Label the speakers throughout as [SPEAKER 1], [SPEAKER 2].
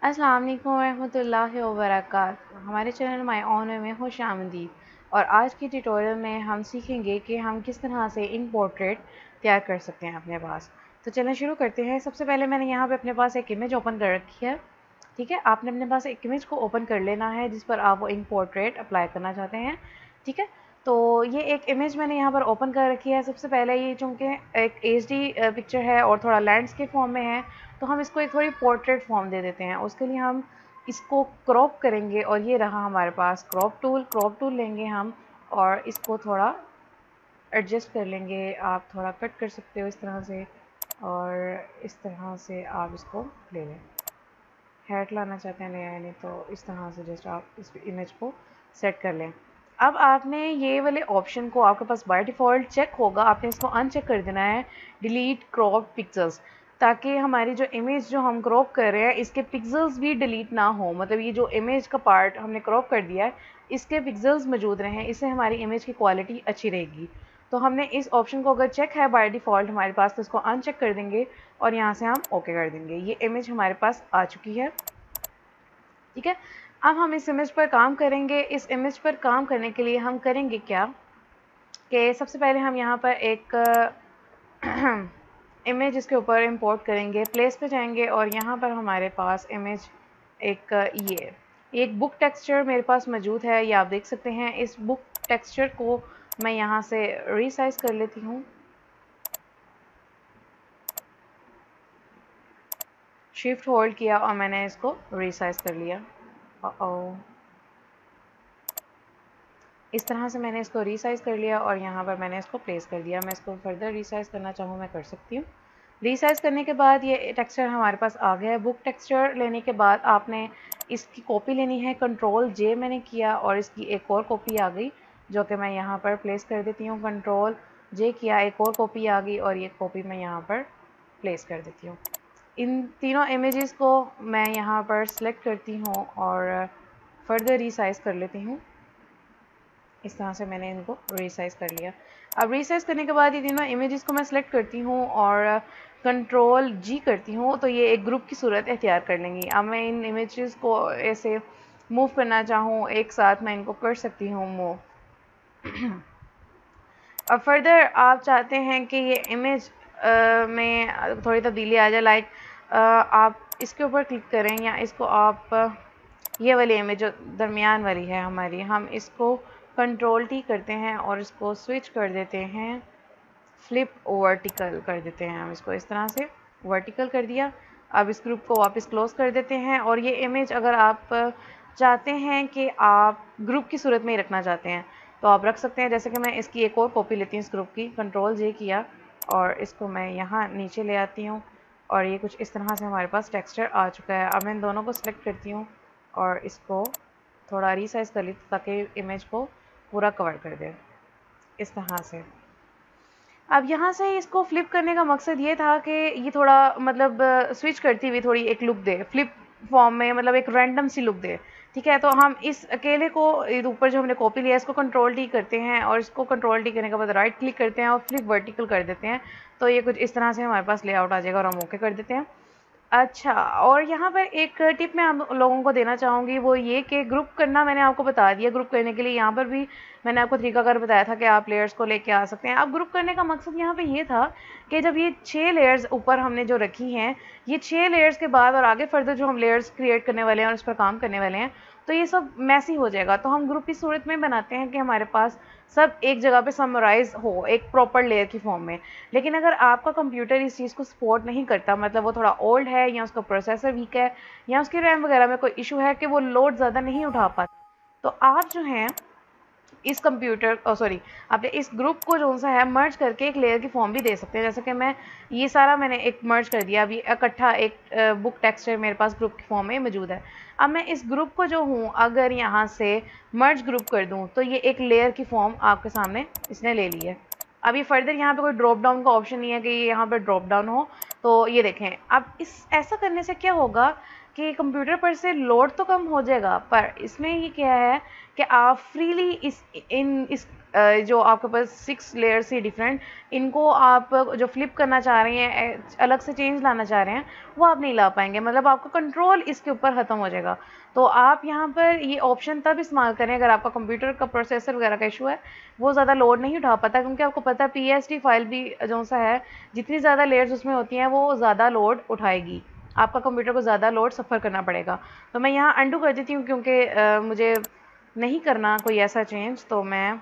[SPEAKER 1] अस्सलाम वालेकुम रहमतुल्लाहि व बरकातहू। हमारे चैनल माय ऑनर में खुश आमदीद। और आज की ट्यूटोरियल में हम सीखेंगे कि हम किस तरह से इन पोर्ट्रेट तैयार कर सकते हैं अपने पास। तो चलें शुरू करते हैं। सबसे पहले मैंने यहाँ पे अपने पास एक इमेज ओपन कर रखी है। ठीक है, आपने अपने पास एक इमेज को ओपन कर लेना है जिस पर आप वो इन पोर्ट्रेट अप्लाई करना चाहते हैं। ठीक है, तो ये एक इमेज मैंने यहाँ पर ओपन कर रखी है। सबसे पहले ये चूँकि एक HD पिक्चर है और थोड़ा लैंडस्केप फॉर्म में है, तो हम इसको एक थोड़ी पोर्ट्रेट फॉर्म दे देते हैं। उसके लिए हम इसको क्रॉप करेंगे और ये रहा हमारे पास क्रॉप टूल लेंगे हम और इसको थोड़ा एडजस्ट कर लेंगे। आप थोड़ा कट कर सकते हो इस तरह से, और इस तरह से आप इसको ले लें। हेड लाना चाहते हैं ले नहीं तो इस तरह से जस्ट आप इस इमेज को सेट कर लें। अब आपने ये वाले ऑप्शन को, आपके पास बाय डिफ़ॉल्ट चेक होगा, आपने इसको अनचेक कर देना है, डिलीट क्रॉप पिक्सल्स, ताकि हमारी जो इमेज जो हम क्रॉप कर रहे हैं इसके पिक्सल्स भी डिलीट ना हो। मतलब ये जो इमेज का पार्ट हमने क्रॉप कर दिया है इसके पिक्सल्स मौजूद रहें, इससे हमारी इमेज की क्वालिटी अच्छी रहेगी। तो हमने इस ऑप्शन को, अगर चेक है बाय डिफ़ॉल्ट हमारे पास, तो इसको अनचेक कर देंगे और यहाँ से हम ओके कर देंगे। ये इमेज हमारे पास आ चुकी है। ठीक है, अब हम इस इमेज पर काम करेंगे। इस इमेज पर काम करने के लिए हम करेंगे क्या कि सबसे पहले हम यहाँ पर एक इमेज इसके ऊपर इंपोर्ट करेंगे। प्लेस पे जाएंगे और यहाँ पर हमारे पास इमेज एक बुक टेक्सचर मेरे पास मौजूद है, ये आप देख सकते हैं। इस बुक टेक्सचर को मैं यहाँ से रीसाइज कर लेती हूँ। शिफ्ट होल्ड किया और मैंने इसको रीसाइज कर लिया। इस तरह से मैंने इसको रीसाइज़ कर लिया और यहाँ पर मैंने इसको प्लेस कर दिया। मैं इसको फर्दर रीसाइज़ करना चाहूँ मैं कर सकती हूँ। रीसाइज़ करने के बाद ये टेक्सचर हमारे पास आ गया है। बुक टेक्सचर लेने के बाद आपने इसकी कॉपी लेनी है। कंट्रोल J मैंने किया और इसकी एक और कॉपी आ गई जो कि मैं यहाँ पर प्लेस कर देती हूँ। कंट्रोल J किया, एक और कॉपी आ गई और ये कॉपी मैं यहाँ पर प्लेस कर देती हूँ। इन तीनों इमेजेस को मैं यहाँ पर सिलेक्ट करती हूँ और फर्दर रीसाइज़ कर लेती हूँ। इस तरह से मैंने इनको रीसाइज़ कर लिया। अब रीसाइज़ करने के बाद ये तीनों इमेजेस को मैं सिलेक्ट करती हूँ और कंट्रोल G करती हूँ, तो ये एक ग्रुप की सूरत इख्तियार कर लेंगी। अब मैं इन इमेजेस को ऐसे मूव करना चाहूँ एक साथ, मैं इनको कर सकती हूँ मूव। अब फर्दर आप चाहते हैं कि ये इमेज में थोड़ी तब्दीली आ जाए, लाइक आप इसके ऊपर क्लिक करें या इसको आप ये वाली इमेज जो दरमियान वाली है हमारी, हम इसको कंट्रोल T करते हैं और इसको स्विच कर देते हैं, फ्लिप वर्टिकल कर देते हैं। हम इसको इस तरह से वर्टिकल कर दिया। अब इस ग्रुप को वापस क्लोज कर देते हैं और ये इमेज अगर आप चाहते हैं कि आप ग्रुप की सूरत में ही रखना चाहते हैं तो आप रख सकते हैं। जैसे कि मैं इसकी एक और कॉपी लेती हूँ इस ग्रुप की, कंट्रोल J किया और इसको मैं यहाँ नीचे ले आती हूँ और ये कुछ इस तरह से हमारे पास टेक्सचर आ चुका है। अब मैं इन दोनों को सिलेक्ट करती हूँ और इसको थोड़ा रीसाइज़ कर लेती ताकि इमेज को पूरा कवर कर दे इस तरह से। अब यहाँ से इसको फ्लिप करने का मकसद ये था कि ये थोड़ा मतलब स्विच करती हुई थोड़ी एक लुक दे, फ्लिप फॉर्म में, मतलब एक रैंडम सी लुक दे। ठीक है, तो हम इस अकेले को ऊपर जो हमने कॉपी लिया इसको कंट्रोल T करते हैं और इसको कंट्रोल T करने के बाद राइट क्लिक करते हैं और फ्लिप वर्टिकल कर देते हैं। तो ये कुछ इस तरह से हमारे पास लेआउट आ जाएगा और हम ओके कर देते हैं। अच्छा, और यहाँ पर एक टिप मैं आप लोगों को देना चाहूँगी, वो ये कि ग्रुप करना मैंने आपको बता दिया। ग्रुप करने के लिए यहाँ पर भी मैंने आपको तरीकाकार बताया था कि आप लेयर्स को लेके आ सकते हैं। अब ग्रुप करने का मकसद यहाँ पे ये था कि जब ये 6 लेयर्स ऊपर हमने जो रखी हैं, ये 6 लेयर्स के बाद और आगे फर्दर जो हम लेयर्स क्रिएट करने वाले हैं और उस पर काम करने वाले हैं, तो ये सब मैसी हो जाएगा। तो हम ग्रुप की सूरत में बनाते हैं कि हमारे पास सब एक जगह पे समराइज हो एक प्रॉपर लेयर की फॉर्म में। लेकिन अगर आपका कंप्यूटर इस चीज़ को सपोर्ट नहीं करता, मतलब वो थोड़ा ओल्ड है या उसका प्रोसेसर वीक है या उसकी रैम वगैरह में कोई इशू है कि वो लोड ज़्यादा नहीं उठा पाता, तो आप जो हैं इस आपने इस ग्रुप को जो सा है मर्ज करके एक लेयर की फॉर्म भी दे सकते हैं। जैसे कि ये सारा मैंने एक मर्ज कर दिया, अभी इकट्ठा एक बुक टेक्सचर मेरे पास ग्रुप की फॉर्म में मौजूद है। अब मैं इस ग्रुप को जो हूँ अगर यहाँ से मर्ज ग्रुप कर दूँ तो ये एक लेयर की फॉर्म आपके सामने इसने ले ली है। अभी फर्दर यहाँ पे कोई ड्रॉप डाउन का ऑप्शन नहीं है कि यहाँ पर ड्रॉप डाउन हो। तो ये देखें, अब ऐसा करने से क्या होगा आपके कंप्यूटर पर से लोड तो कम हो जाएगा, पर इसमें ये क्या है कि आप फ्रीली इस जो आपके पास 6 लेयर्स ही डिफरेंट, इनको आप जो फ्लिप करना चाह रहे हैं, अलग से चेंज लाना चाह रहे हैं, वो आप नहीं ला पाएंगे। मतलब आपका कंट्रोल इसके ऊपर ख़त्म हो जाएगा। तो आप यहाँ पर ये ऑप्शन तब इस्तेमाल करें अगर आपका कंप्यूटर का प्रोसेसर वगैरह का इशू है, वो ज़्यादा लोड नहीं उठा पाता, क्योंकि आपको पता है PSD फाइल भी जो सा है, जितनी ज़्यादा लेयर्स उसमें होती हैं वो ज़्यादा लोड उठाएगी, आपका कंप्यूटर को ज़्यादा लोड सफ़र करना पड़ेगा। तो मैं यहाँ अंडू कर देती हूँ, क्योंकि मुझे नहीं करना कोई ऐसा चेंज, तो मैं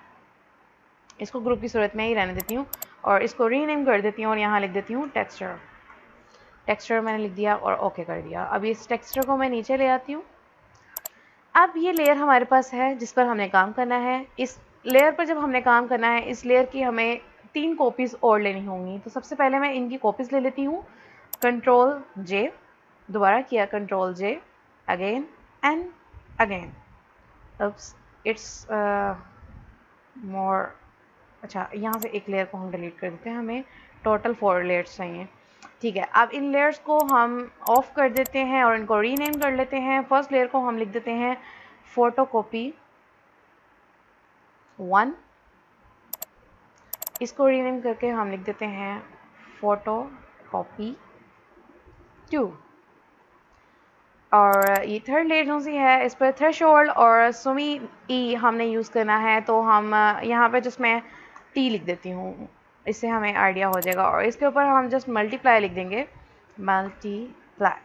[SPEAKER 1] इसको ग्रुप की सूरत में ही रहने देती हूँ और इसको रीनेम कर देती हूँ और यहाँ लिख देती हूँ टेक्सचर। टेक्सचर मैंने लिख दिया और ओके कर दिया। अब इस टेक्सचर को मैं नीचे ले आती हूँ। अब ये लेयर हमारे पास है जिस पर हमने काम करना है। इस लेयर पर जब हमने काम करना है, इस लेयर की हमें 3 कॉपीज़ और लेनी होंगी। तो सबसे पहले मैं इनकी कॉपीज़ ले लेती हूँ। कंट्रोल J, दोबारा किया control J, again and again. It's more अच्छा, यहाँ से एक लेयर को हम डिलीट कर देते हैं, हमें टोटल 4 लेयर्स चाहिए। ठीक है, अब इन लेयर्स को हम ऑफ कर देते हैं और इनको रीनेम कर लेते हैं। फर्स्ट लेयर को हम लिख देते हैं फोटोकॉपी 1, इसको रीनेम करके हम लिख देते हैं फोटोकॉपी 2। और ये थर्ड लेयर जो सी है, इस पर थ्रेशोल्ड और सुमी ई हमने यूज़ करना है, तो हम यहाँ पे जिसमें टी लिख देती हूँ, इससे हमें आइडिया हो जाएगा। और इसके ऊपर हम जस्ट मल्टीप्लाई लिख देंगे, मल्टीप्लाई।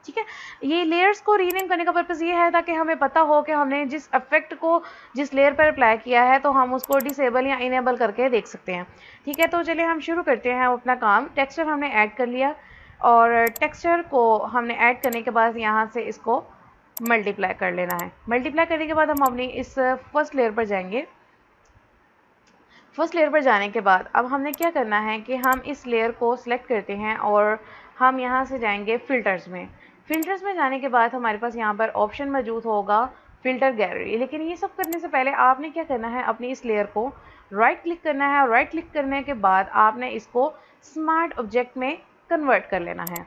[SPEAKER 1] ठीक है, ये लेयर्स को रीनेम करने का पर्पज़ ये है ताकि हमें पता हो कि हमने जिस इफेक्ट को जिस लेयर पर अप्लाई किया है, तो हम उसको डिसेबल या इनेबल करके देख सकते हैं। ठीक है, तो चलिए हम शुरू करते हैं अपना काम। टेक्सचर हमने ऐड कर लिया और टेक्सचर को हमने ऐड करने के बाद यहाँ से इसको मल्टीप्लाई कर लेना है। मल्टीप्लाई करने के बाद हम अपनी इस फर्स्ट लेयर पर जाएंगे। फर्स्ट लेयर पर जाने के बाद अब हमने क्या करना है कि हम इस लेयर को सिलेक्ट करते हैं और हम यहाँ से जाएंगे फ़िल्टर्स में। फ़िल्टर्स में जाने के बाद हमारे पास यहाँ पर ऑप्शन मौजूद होगा फ़िल्टर गैलरी। लेकिन ये सब करने से पहले आपने क्या करना है, अपनी इस लेयर को राइट क्लिक करना है और राइट क्लिक करने के बाद आपने इसको स्मार्ट ऑब्जेक्ट में कन्वर्ट कर लेना है।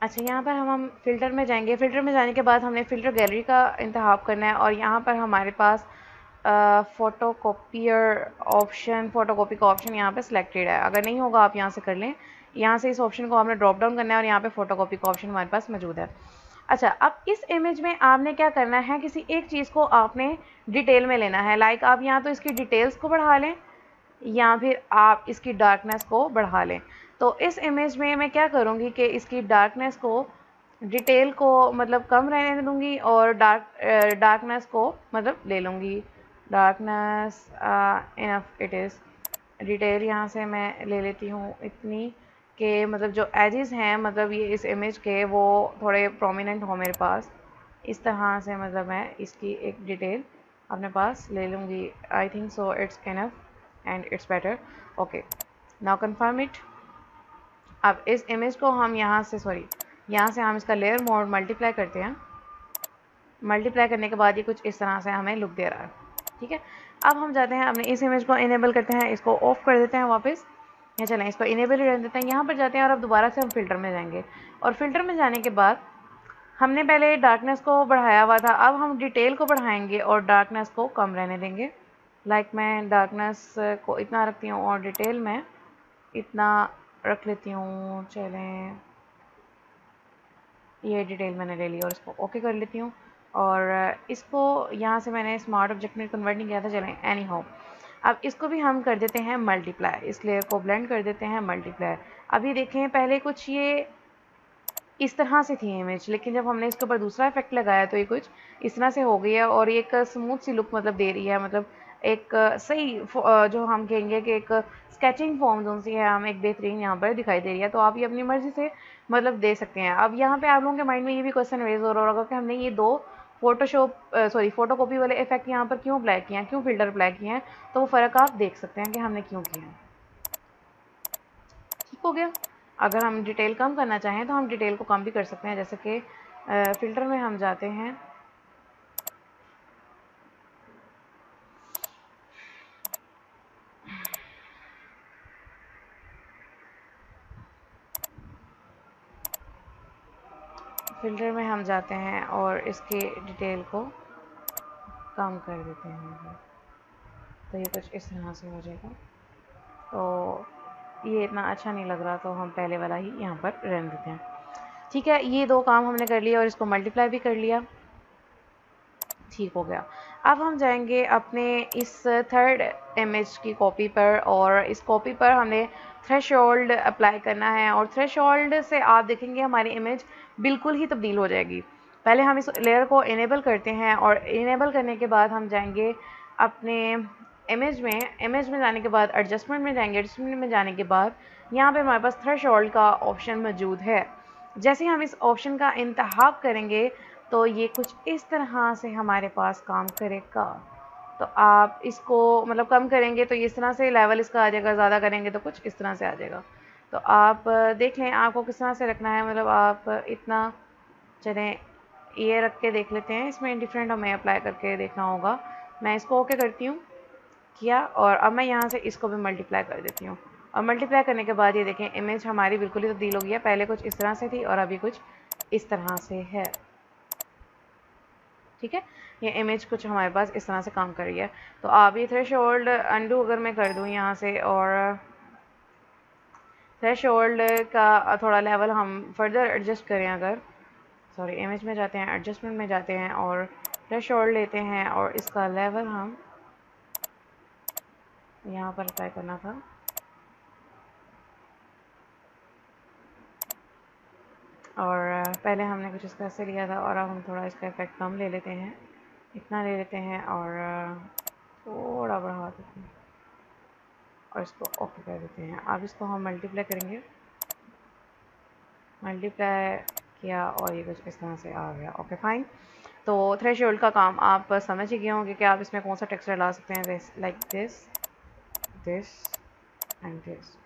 [SPEAKER 1] अच्छा, यहाँ पर हम फ़िल्टर में जाएंगे। फ़िल्टर में जाने के बाद हमने फ़िल्टर गैलरी का इंतखाब करना है और यहाँ पर हमारे पास फ़ोटोकॉपियर ऑप्शन, फ़ोटोकॉपी का ऑप्शन यहाँ पे सिलेक्टेड है। अगर नहीं होगा आप यहाँ से कर लें। यहाँ से इस ऑप्शन को हमने ड्रॉप डाउन करना है और यहाँ पे फ़ोटोकॉपी का ऑप्शन हमारे पास मौजूद है। अच्छा, अब इस इमेज में आपने क्या करना है, किसी एक चीज़ को आपने डिटेल में लेना है। लाइक आप यहाँ तो इसकी डिटेल्स को बढ़ा लें या फिर आप इसकी डार्कनेस को बढ़ा लें। तो इस इमेज में मैं क्या करूँगी कि इसकी डार्कनेस को, डिटेल को मतलब कम रहने दूँगी और डार्कनेस को मतलब ले लूँगी। Darkness enough it is. Detail यहाँ से मैं ले लेती हूँ इतनी कि मतलब जो एजेस हैं, मतलब ये इस इमेज के, वो थोड़े प्रोमिनेंट हो मेरे पास। इस तरह से मतलब मैं इसकी एक डिटेल अपने पास ले लूँगी। I think so it's enough and it's better. Okay, now confirm it. अब इस इमेज को हम यहाँ से हम इसका लेयर मोड मल्टीप्लाई करते हैं। मल्टीप्लाई करने के बाद ये कुछ इस तरह से हमें लुक दे रहा है। ठीक है, अब हम जाते हैं अपने इस इमेज को इनेबल करते हैं, इसको ऑफ कर देते हैं वापस। या चलें इसको इनेबल ही रहने देते हैं। यहाँ पर जाते हैं और अब दोबारा से हम फ़िल्टर में जाएंगे और फ़िल्टर में जाने के बाद हमने पहले डार्कनेस को बढ़ाया हुआ था, अब हम डिटेल को बढ़ाएंगे और डार्कनेस को कम रहने देंगे। लाइक मैं डार्कनेस को इतना रखती हूँ और डिटेल में इतना रख लेती हूँ। चलें, ये डिटेल मैंने ले ली और इसको ओके कर लेती हूँ। और इसको यहाँ से मैंने स्मार्ट ऑब्जेक्ट में कन्वर्ट नहीं किया था। चलें, एनी हाउ, अब इसको भी हम कर देते हैं मल्टीप्लाई। इस लेयर को ब्लेंड कर देते हैं मल्टीप्लाई। अभी देखें, पहले कुछ ये इस तरह से थी इमेज, लेकिन जब हमने इसके ऊपर दूसरा इफेक्ट लगाया तो ये कुछ इस तरह से हो गई है और एक स्मूथ सी लुक मतलब दे रही है। मतलब एक सही जो हम कहेंगे कि एक स्केचिंग फॉर्म जो सी है, हम एक बेहतरीन यहाँ पर दिखाई दे रही है। तो आप ये अपनी मर्ज़ी से मतलब दे सकते हैं। अब यहाँ पे आप लोगों के माइंड में ये भी क्वेश्चन रेज हो रहा होगा कि हमने ये दो फोटोकॉपी वाले इफेक्ट यहाँ पर क्यों अप्लाई किए हैं, क्यों फिल्टर अप्लाई किए हैं। तो वो फ़र्क आप देख सकते हैं कि हमने क्यों किया है। ठीक हो गया। अगर हम डिटेल कम करना चाहें तो हम डिटेल को कम भी कर सकते हैं। जैसे कि फ़िल्टर में हम जाते हैं, फ़िल्टर में हम जाते हैं और इसके डिटेल को कम कर देते हैं। तो ये कुछ इस तरह से हो जाएगा। तो ये इतना अच्छा नहीं लग रहा, तो हम पहले वाला ही यहाँ पर रहने देते हैं। ठीक है, ये दो काम हमने कर लिया और इसको मल्टीप्लाई भी कर लिया। ठीक हो गया। अब हम जाएंगे अपने इस थर्ड इमेज की कॉपी पर, और इस कॉपी पर हमने थ्रेशोल्ड अप्लाई करना है, और थ्रेशोल्ड से आप देखेंगे हमारी इमेज बिल्कुल ही तब्दील हो जाएगी। पहले हम इस लेयर को इनेबल करते हैं, और इनेबल करने के बाद हम जाएंगे अपने इमेज में जाने के बाद एडजस्टमेंट में जाएंगे। एडजस्टमेंट में जाने के बाद यहाँ पे हमारे पास थ्रेशोल्ड का ऑप्शन मौजूद है। जैसे हम इस ऑप्शन का इंतखाब करेंगे तो ये कुछ इस तरह से हमारे पास काम करेगा। तो आप इसको मतलब कम करेंगे तो इस तरह से लेवल इसका आ जाएगा, ज़्यादा करेंगे तो कुछ इस तरह से आ जाएगा। तो आप देख लें आपको किस तरह से रखना है। मतलब आप इतना चलें ये रख के देख लेते हैं, इसमें डिफरेंट हमें अप्लाई करके देखना होगा। मैं इसको ओके करती हूँ, किया, और अब मैं यहाँ से इसको भी मल्टीप्लाई कर देती हूँ। और मल्टीप्लाई करने के बाद ये देखें इमेज हमारी बिल्कुल ही तब्दील हो गई है। पहले कुछ इस तरह से थी और अभी कुछ इस तरह से है। ठीक है, ये इमेज कुछ हमारे पास इस तरह से काम कर रही है। तो आप ये थ्रेशोल्ड अंडू अगर मैं कर दूँ यहाँ से, और थ्रेशोल्ड का थोड़ा लेवल हम फर्दर एडजस्ट करें, अगर सॉरी इमेज में जाते हैं, एडजस्टमेंट में जाते हैं और थ्रेशोल्ड लेते हैं, और इसका लेवल हम यहाँ पर अप्लाई करना था। और पहले हमने कुछ इसका ऐसे लिया था, और अब हम थोड़ा इसका इफेक्ट कम ले लेते हैं, इतना ले लेते हैं, और थोड़ा बढ़ा देते हैं और इसको ओके कर देते हैं। अब इसको हम मल्टीप्लाई करेंगे, मल्टीप्लाई किया और ये कुछ इस तरह से आ गया। Okay fine. तो थ्रेशोल्ड का काम आप समझ ही गए होंगे कि आप इसमें कौन सा टेक्सचर ला सकते हैं, this like this and this.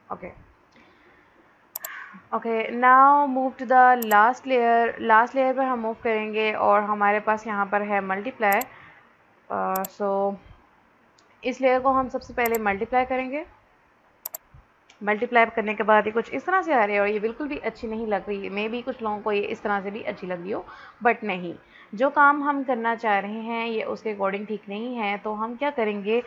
[SPEAKER 1] Okay now move to the last layer. Last layer पर हम मूव करेंगे और हमारे पास यहाँ पर है मल्टीप्लाई। सो इस लेयर को हम सबसे पहले मल्टीप्लाई करेंगे। मल्टीप्लाई करने के बाद ये कुछ इस तरह से आ रही है, और ये बिल्कुल भी अच्छी नहीं लग रही। मे भी कुछ लोगों को ये इस तरह से भी अच्छी लग रही हो, बट नहीं, जो काम हम करना चाह रहे हैं ये उसके अकॉर्डिंग ठीक नहीं है। तो हम क्या करेंगे,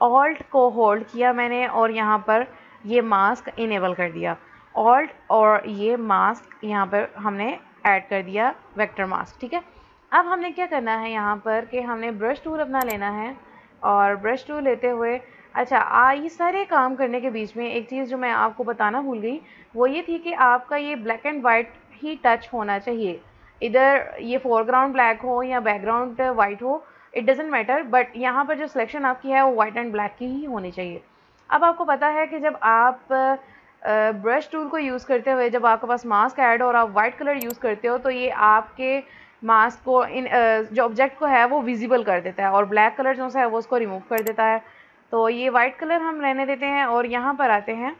[SPEAKER 1] ऑल्ट को होल्ड किया मैंने और यहाँ पर ये मास्क इनेबल कर दिया। ऑल्ट और ये मास्क यहाँ पर हमने ऐड कर दिया, वेक्टर मास्क। ठीक है, अब हमने क्या करना है यहाँ पर कि हमने ब्रश टूल अपना लेना है, और ब्रश टूल लेते हुए अच्छा ये सारे काम करने के बीच में एक चीज़ जो मैं आपको बताना भूल गई वो ये थी कि आपका ये black and white he touch होना चाहिए। इधर ये फोरग्राउंड ब्लैक हो या बैकग्राउंड वाइट हो, इट डजेंट मैटर, बट यहाँ पर जो सिलेक्शन आपकी है वो वाइट एंड ब्लैक की ही होनी चाहिए। अब आपको पता है कि जब आप ब्रश टूल को यूज़ करते हुए जब आपके पास मास्क ऐड हो और आप वाइट कलर यूज़ करते हो तो ये आपके मास्क को इन जो ऑब्जेक्ट को है वो विजिबल कर देता है, और ब्लैक कलर जो है वो उसको रिमूव कर देता है। तो ये वाइट कलर हम रहने देते हैं, और यहाँ पर आते हैं।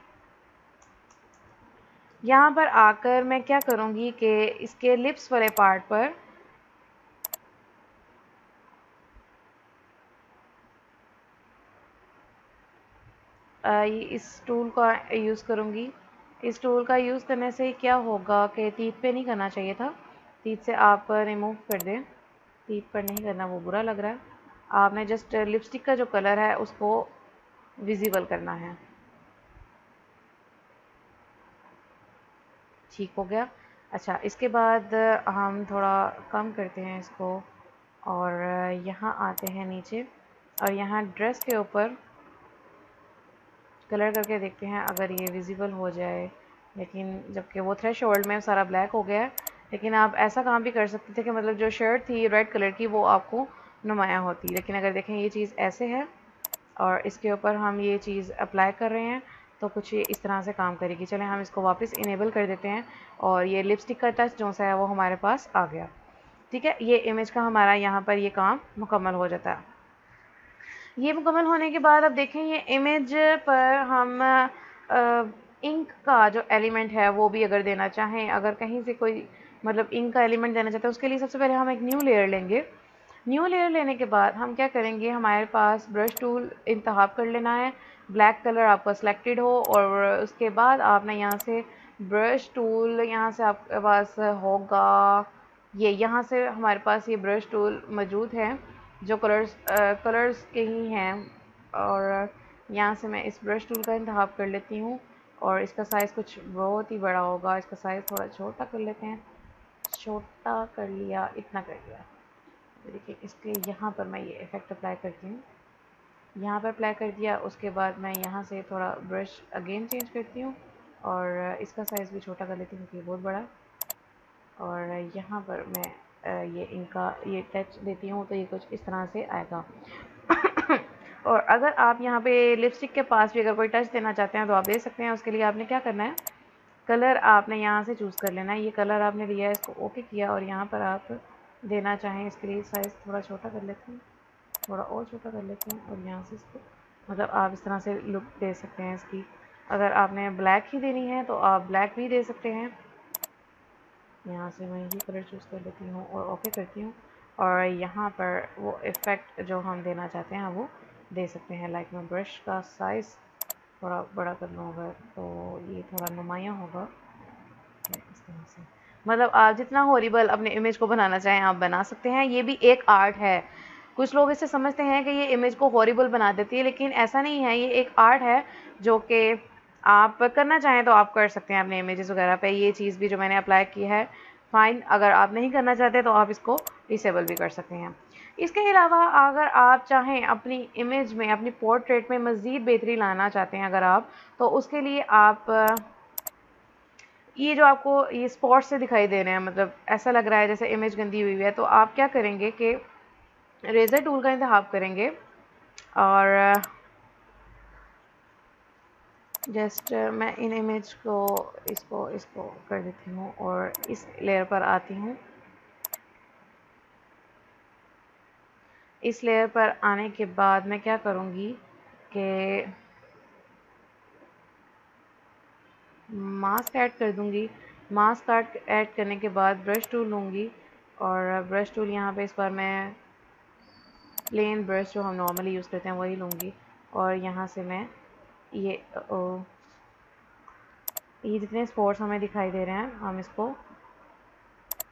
[SPEAKER 1] यहाँ पर आकर मैं क्या करूँगी कि इसके लिप्स वाले पार्ट पर इस टूल का यूज़ करूँगी। इस टूल का यूज़ करने से क्या होगा कि तीत पे नहीं करना चाहिए था, तीत से आप रिमूव कर दें, तीत पर नहीं करना, वो बुरा लग रहा है। आपने जस्ट लिपस्टिक का जो कलर है उसको विजिबल करना है। ठीक हो गया। अच्छा, इसके बाद हम थोड़ा कम करते हैं इसको, और यहाँ आते हैं नीचे, और यहाँ ड्रेस के ऊपर कलर करके देखते हैं अगर ये विजिबल हो जाए। लेकिन जबकि वो थ्रेशोल्ड में सारा ब्लैक हो गया है, लेकिन आप ऐसा काम भी कर सकते थे कि मतलब जो शर्ट थी रेड कलर की वो आपको नुमाया होती। लेकिन अगर देखें ये चीज़ ऐसे है और इसके ऊपर हम ये चीज़ अप्लाई कर रहे हैं तो कुछ ये इस तरह से काम करेगी। चलें हम इसको वापस इनेबल कर देते हैं, और ये लिपस्टिक का टच जो सा है वो हमारे पास आ गया। ठीक है, ये इमेज का हमारा यहाँ पर ये काम मुकम्मल हो जाता है। ये मुकम्मल होने के बाद अब देखें ये इमेज पर हम इंक का जो एलिमेंट है वो भी अगर देना चाहें, अगर कहीं से कोई मतलब इंक का एलिमेंट देना चाहते हैं, उसके लिए सबसे पहले हम एक न्यू लेयर लेंगे। न्यू लेयर लेने के बाद हम क्या करेंगे, हमारे पास ब्रश टूल इंतखाब कर लेना है, ब्लैक कलर आपका सिलेक्टेड हो, और उसके बाद आपने यहाँ से ब्रश टूल यहाँ से आपके पास होगा, ये यहाँ से हमारे पास ये ब्रश टूल मौजूद है जो कलर्स के ही हैं। और यहाँ से मैं इस ब्रश टूल का इंतखाब कर लेती हूँ और इसका साइज़ कुछ बहुत ही बड़ा होगा, इसका साइज़ थोड़ा छोटा कर लेते हैं। छोटा कर लिया, इतना कर लिया। देखिए इसके यहाँ पर मैं ये इफ़ेक्ट अप्लाई करती हूँ, यहाँ पर अप्लाई कर दिया। उसके बाद मैं यहाँ से थोड़ा ब्रश अगेन चेंज करती हूँ और इसका साइज़ भी छोटा कर लेती हूँ क्योंकि बहुत बड़ा। और यहाँ पर मैं ये इनका ये टच देती हूँ तो ये कुछ इस तरह से आएगा। और अगर आप यहाँ पे लिपस्टिक के पास भी अगर कोई टच देना चाहते हैं तो आप दे सकते हैं। उसके लिए आपने क्या करना है, कलर आपने यहाँ से चूज़ कर लेना है। ये कलर आपने लिया है, इसको ओके किया और यहाँ पर आप देना चाहें इसके लिए साइज़ थोड़ा छोटा कर लेते हैं, थोड़ा और छोटा कर लेते हैं और यहाँ से इसको मतलब आप इस तरह से लुक दे सकते हैं इसकी। अगर आपने ब्लैक ही देनी है तो आप ब्लैक भी दे सकते हैं। यहाँ से मैं ये कलर चूज़ कर लेती हूँ और ओके करती हूँ और यहाँ पर वो इफ़ेक्ट जो हम देना चाहते हैं वो दे सकते हैं। लाइक मैं ब्रश का साइज़ थोड़ा बड़ा कर लूँगा तो ये थोड़ा नुमायाँ होगा इस तरह से। मतलब आप जितना हॉरिबल अपने इमेज को बनाना चाहें आप बना सकते हैं। ये भी एक आर्ट है। कुछ लोग इसे समझते हैं कि ये इमेज को हॉरिबल बना देती है, लेकिन ऐसा नहीं है। ये एक आर्ट है जो कि आप करना चाहें तो आप कर सकते हैं अपने इमेजेस वगैरह पे। ये चीज़ भी जो मैंने अप्लाई की है फ़ाइन। अगर आप नहीं करना चाहते तो आप इसको डिसेबल भी कर सकते हैं। इसके अलावा अगर आप चाहें अपनी इमेज में, अपनी पोर्ट्रेट में मज़ीद बेहतरी लाना चाहते हैं अगर आप, तो उसके लिए आप ये जो आपको ये स्पॉट से दिखाई दे रहे हैं, मतलब ऐसा लग रहा है जैसे इमेज गंदी हुई है, तो आप क्या करेंगे कि रेज़र टूल का इंतखाब करेंगे और जस्ट मैं इन इमेज को इसको कर देती हूँ और इस लेयर पर आती हूँ। इस लेयर पर आने के बाद मैं क्या करूँगी कि मास्क ऐड कर दूँगी। मास्क ऐड करने के बाद ब्रश टूल लूँगी और ब्रश टूल यहाँ पे इस बार मैं प्लेन ब्रश जो हम नॉर्मली यूज़ करते हैं वही लूँगी और यहाँ से मैं ये ये जितने स्पॉट्स हमें दिखाई दे रहे हैं हम इसको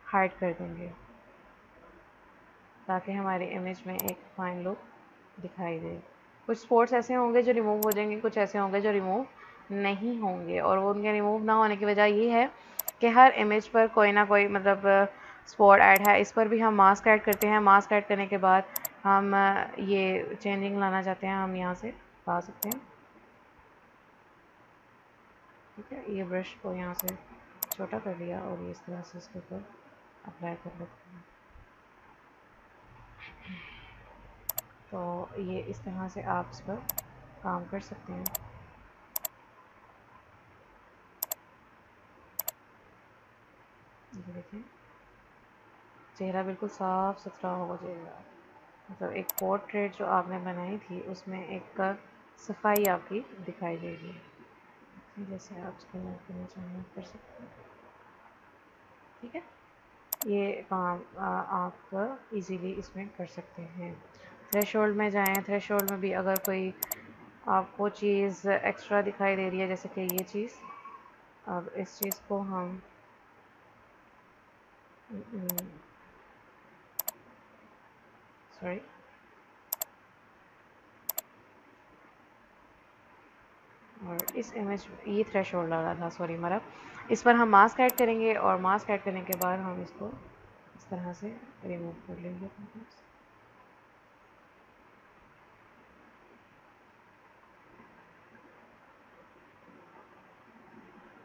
[SPEAKER 1] हाइड कर देंगे ताकि हमारी इमेज में एक फाइन लुक दिखाई दे। कुछ स्पॉट्स ऐसे होंगे जो रिमूव हो जाएंगे, कुछ ऐसे होंगे जो रिमूव नहीं होंगे और वो उनके रिमूव ना होने की वजह ये है कि हर इमेज पर कोई ना कोई मतलब स्पॉट ऐड है। इस पर भी हम मास्क ऐड करते हैं। मास्क ऐड करने के बाद हम ये चेंजिंग लाना चाहते हैं, हम यहाँ से ला सकते हैं। ठीक है, ये ब्रश को यहाँ से छोटा कर लिया और ये इस तरह से इसके ऊपर अप्लाई कर लेते हैं। तो ये इस तरह से आप इस पर काम कर सकते हैं। ये देखिए चेहरा बिल्कुल साफ़ सुथरा हो जाएगा। मतलब एक पोर्ट्रेट जो आपने बनाई थी उसमें एक सफाई आपकी दिखाई देगी। जैसे आप इसको मूव करना चाहें कर सकते हैं। ठीक है, ये काम आप इजीली इसमें कर सकते हैं। थ्रेशोल्ड में जाएं। थ्रेशोल्ड में भी अगर कोई आपको चीज़ एक्स्ट्रा दिखाई दे रही है जैसे कि ये चीज़, अब इस चीज़ को हम सॉरी और इस इमेज ये थ्रेशोल्ड लगा था, सॉरी मेरा। इस पर हम मास्क ऐड करेंगे और मास्क ऐड करने के बाद हम इसको इस तरह से रिमूव कर लेंगे।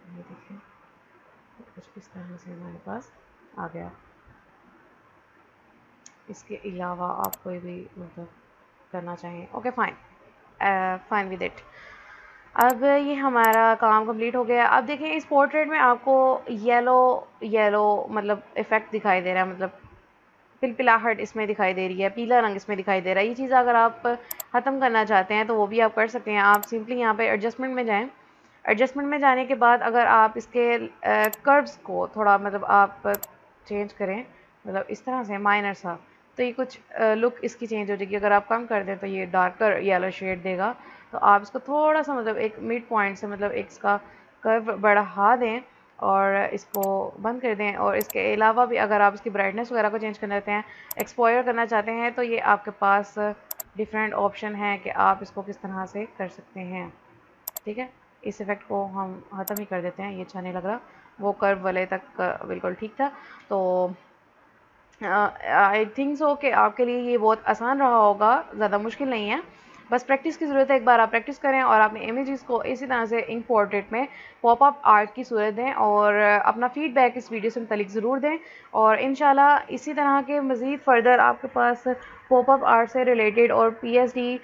[SPEAKER 1] ये देखिए कुछ इस तरह से हमारे पास आ गया। इसके अलावा आप कोई भी मतलब करना चाहें, okay fine, fine with it. अब ये हमारा काम कंप्लीट हो गया। अब देखें इस पोर्ट्रेट में आपको येलो मतलब इफ़ेक्ट दिखाई दे रहा है, मतलब पिलपिलाहट इसमें दिखाई दे रही है, पीला रंग इसमें दिखाई दे रहा है। ये चीज़ अगर आप ख़त्म करना चाहते हैं तो वो भी आप कर सकते हैं। आप सिंपली यहाँ पे एडजस्टमेंट में जाएं। एडजस्टमेंट में जाने के बाद अगर आप इसके कर्व्स को थोड़ा मतलब आप चेंज करें, मतलब इस तरह से माइनर सा, तो ये कुछ लुक इसकी चेंज हो जाएगी। अगर आप कम कर दें तो ये डार्कर येलो शेड देगा। तो आप इसको थोड़ा सा मतलब एक मिड पॉइंट से मतलब एक इसका कर्व बढ़ा दें और इसको बंद कर दें। और इसके अलावा भी अगर आप इसकी ब्राइटनेस वगैरह को चेंज करना चाहते हैं, एक्सपोयर करना चाहते हैं, तो ये आपके पास डिफरेंट ऑप्शन है कि आप इसको किस तरह से कर सकते हैं। ठीक है, इस इफ़ेक्ट को हम ख़त्म ही कर देते हैं, ये अच्छा नहीं लग रहा। वो कर्व वाले तक बिल्कुल ठीक था। तो आई थिंक सो कि आपके लिए ये बहुत आसान रहा होगा, ज़्यादा मुश्किल नहीं है। बस प्रैक्टिस की ज़रूरत है। एक बार आप प्रैक्टिस करें और अपने इमेजेस को इसी तरह से इंक पोर्ट्रेट में पॉपअप आर्ट की सूरत दें और अपना फीडबैक इस वीडियो से मुतालिक ज़रूर दें। और इंशाल्लाह इसी तरह के मज़ीद फ़र्दर आपके पास पॉपअप आर्ट से रिलेटेड और PSD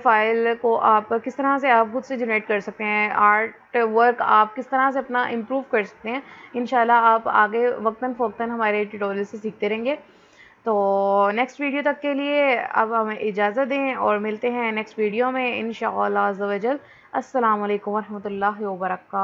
[SPEAKER 1] फाइल को आप किस तरह से आप खुद से जनरेट कर सकते हैं, आर्ट वर्क आप किस तरह से अपना इम्प्रूव कर सकते हैं, इंशाल्लाह आप आगे वक्तन फ़ौक्तन हमारे ट्यूटोरियल से सीखते रहेंगे। तो नेक्स्ट वीडियो तक के लिए अब हमें इजाज़त दें और मिलते हैं नेक्स्ट वीडियो में इंशाअल्लाह अज़्ज़ व जल। अस्सलाम वालेकुम वरहमतुल्लाहि व बरकातहू।